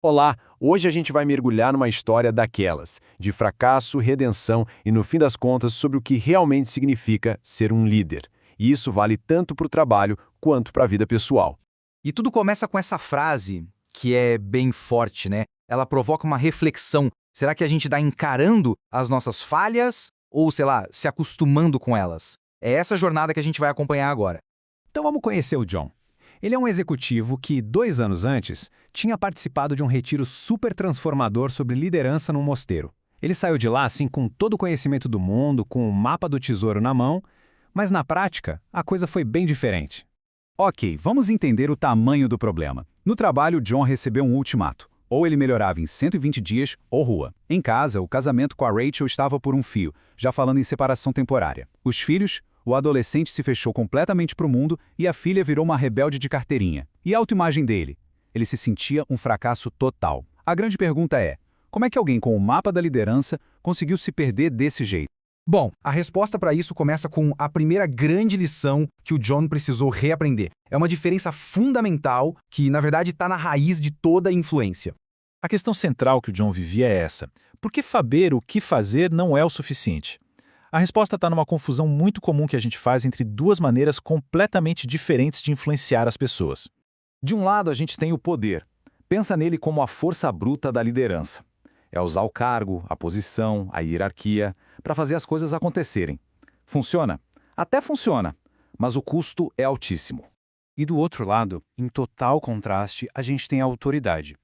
Olá, hoje a gente vai mergulhar numa história daquelas, de fracasso, redenção e, no fim das contas, sobre o que realmente significa ser um líder. E isso vale tanto para o trabalho quanto para a vida pessoal. E tudo começa com essa frase, que é bem forte, né? Ela provoca uma reflexão. Será que a gente está encarando as nossas falhas ou, sei lá, se acostumando com elas? É essa jornada que a gente vai acompanhar agora. Então vamos conhecer o John. Ele é um executivo que, 2 anos antes, tinha participado de um retiro super transformador sobre liderança num mosteiro. Ele saiu de lá assim com todo o conhecimento do mundo, com o mapa do tesouro na mão, mas na prática a coisa foi bem diferente. Ok, vamos entender o tamanho do problema. No trabalho, John recebeu um ultimato. Ou ele melhorava em 120 dias, ou rua. Em casa, o casamento com a Rachel estava por um fio, já falando em separação temporária. Os filhos, o adolescente se fechou completamente para o mundo e a filha virou uma rebelde de carteirinha. E a autoimagem dele? Ele se sentia um fracasso total. A grande pergunta é, como é que alguém com o mapa da liderança conseguiu se perder desse jeito? Bom, a resposta para isso começa com a primeira grande lição que o John precisou reaprender. É uma diferença fundamental que, na verdade, está na raiz de toda a influência. A questão central que o John vivia é essa. Por que saber o que fazer não é o suficiente? A resposta está numa confusão muito comum que a gente faz entre duas maneiras completamente diferentes de influenciar as pessoas. De um lado, a gente tem o poder. Pensa nele como a força bruta da liderança. É usar o cargo, a posição, a hierarquia, para fazer as coisas acontecerem. Funciona? Até funciona, mas o custo é altíssimo. E do outro lado, em total contraste, a gente tem a autoridade.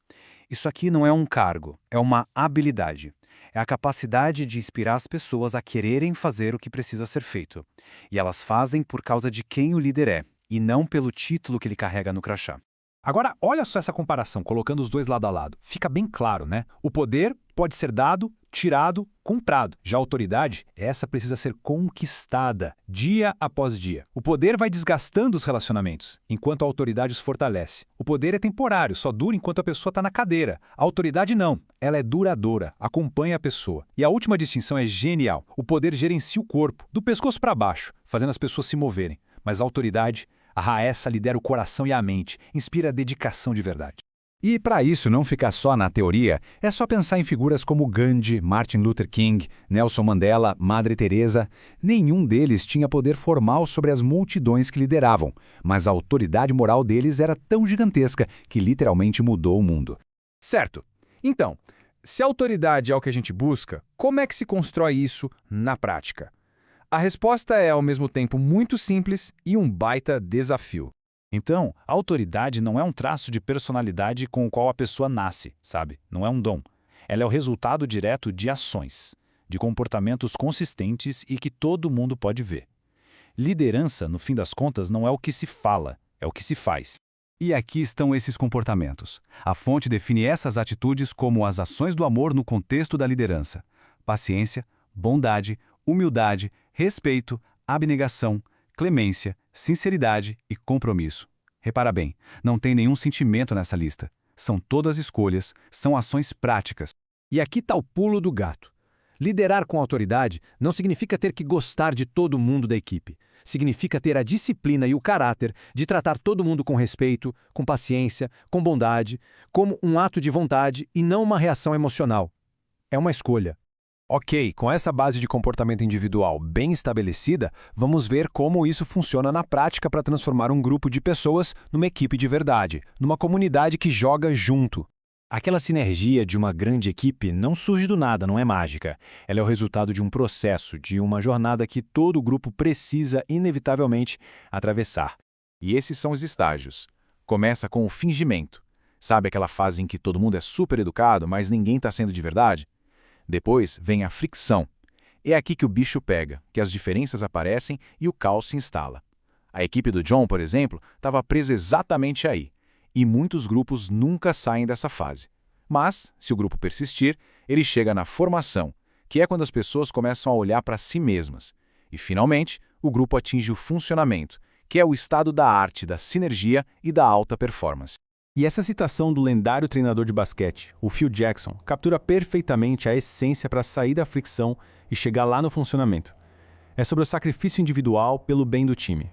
Isso aqui não é um cargo, é uma habilidade. É a capacidade de inspirar as pessoas a quererem fazer o que precisa ser feito. E elas fazem por causa de quem o líder é, e não pelo título que ele carrega no crachá. Agora, olha só essa comparação, colocando os dois lado a lado. Fica bem claro, né? O poder pode ser dado, tirado, comprado. Já a autoridade, essa precisa ser conquistada, dia após dia. O poder vai desgastando os relacionamentos, enquanto a autoridade os fortalece. O poder é temporário, só dura enquanto a pessoa está na cadeira. A autoridade não, ela é duradoura, acompanha a pessoa. E a última distinção é genial. O poder gerencia o corpo, do pescoço para baixo, fazendo as pessoas se moverem. Mas a autoridade, essa lidera o coração e a mente, inspira a dedicação de verdade. E para isso não ficar só na teoria, é só pensar em figuras como Gandhi, Martin Luther King, Nelson Mandela, Madre Teresa. Nenhum deles tinha poder formal sobre as multidões que lideravam, mas a autoridade moral deles era tão gigantesca que literalmente mudou o mundo. Certo. Então, se a autoridade é o que a gente busca, como é que se constrói isso na prática? A resposta é, ao mesmo tempo, muito simples e um baita desafio. Então, a autoridade não é um traço de personalidade com o qual a pessoa nasce, sabe? Não é um dom. Ela é o resultado direto de ações, de comportamentos consistentes e que todo mundo pode ver. Liderança, no fim das contas, não é o que se fala, é o que se faz. E aqui estão esses comportamentos. A fonte define essas atitudes como as ações do amor no contexto da liderança. Paciência, bondade, humildade, respeito, abnegação, clemência, sinceridade e compromisso. Repara bem, não tem nenhum sentimento nessa lista. São todas escolhas, são ações práticas. E aqui está o pulo do gato. Liderar com autoridade não significa ter que gostar de todo mundo da equipe. Significa ter a disciplina e o caráter de tratar todo mundo com respeito, com paciência, com bondade, como um ato de vontade e não uma reação emocional. É uma escolha. Ok, com essa base de comportamento individual bem estabelecida, vamos ver como isso funciona na prática para transformar um grupo de pessoas numa equipe de verdade, numa comunidade que joga junto. Aquela sinergia de uma grande equipe não surge do nada, não é mágica. Ela é o resultado de um processo, de uma jornada que todo grupo precisa, inevitavelmente, atravessar. E esses são os estágios. Começa com o fingimento. Sabe aquela fase em que todo mundo é super educado, mas ninguém está sendo de verdade? Depois vem a fricção. É aqui que o bicho pega, que as diferenças aparecem e o caos se instala. A equipe do John, por exemplo, estava presa exatamente aí. E muitos grupos nunca saem dessa fase. Mas, se o grupo persistir, ele chega na formação, que é quando as pessoas começam a olhar para si mesmas. E, finalmente, o grupo atinge o funcionamento, que é o estado da arte, da sinergia e da alta performance. E essa citação do lendário treinador de basquete, o Phil Jackson, captura perfeitamente a essência para sair da fricção e chegar lá no funcionamento. É sobre o sacrifício individual pelo bem do time.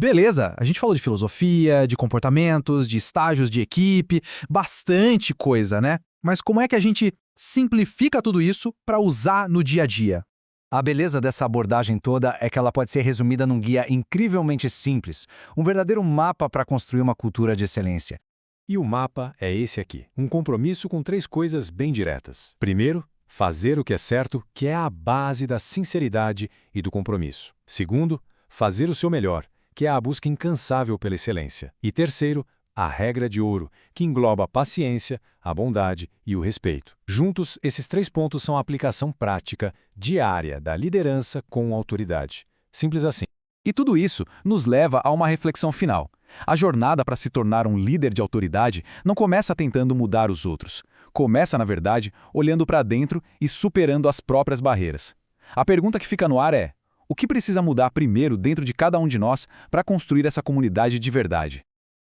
Beleza, a gente falou de filosofia, de comportamentos, de estágios de equipe, bastante coisa, né? Mas como é que a gente simplifica tudo isso para usar no dia a dia? A beleza dessa abordagem toda é que ela pode ser resumida num guia incrivelmente simples, um verdadeiro mapa para construir uma cultura de excelência. E o mapa é esse aqui, um compromisso com 3 coisas bem diretas. Primeiro, fazer o que é certo, que é a base da sinceridade e do compromisso. Segundo, fazer o seu melhor, que é a busca incansável pela excelência. E terceiro, a regra de ouro, que engloba a paciência, a bondade e o respeito. Juntos, esses 3 pontos são a aplicação prática, diária, da liderança com autoridade. Simples assim. E tudo isso nos leva a uma reflexão final. A jornada para se tornar um líder de autoridade não começa tentando mudar os outros. Começa, na verdade, olhando para dentro e superando as próprias barreiras. A pergunta que fica no ar é: o que precisa mudar primeiro dentro de cada um de nós para construir essa comunidade de verdade?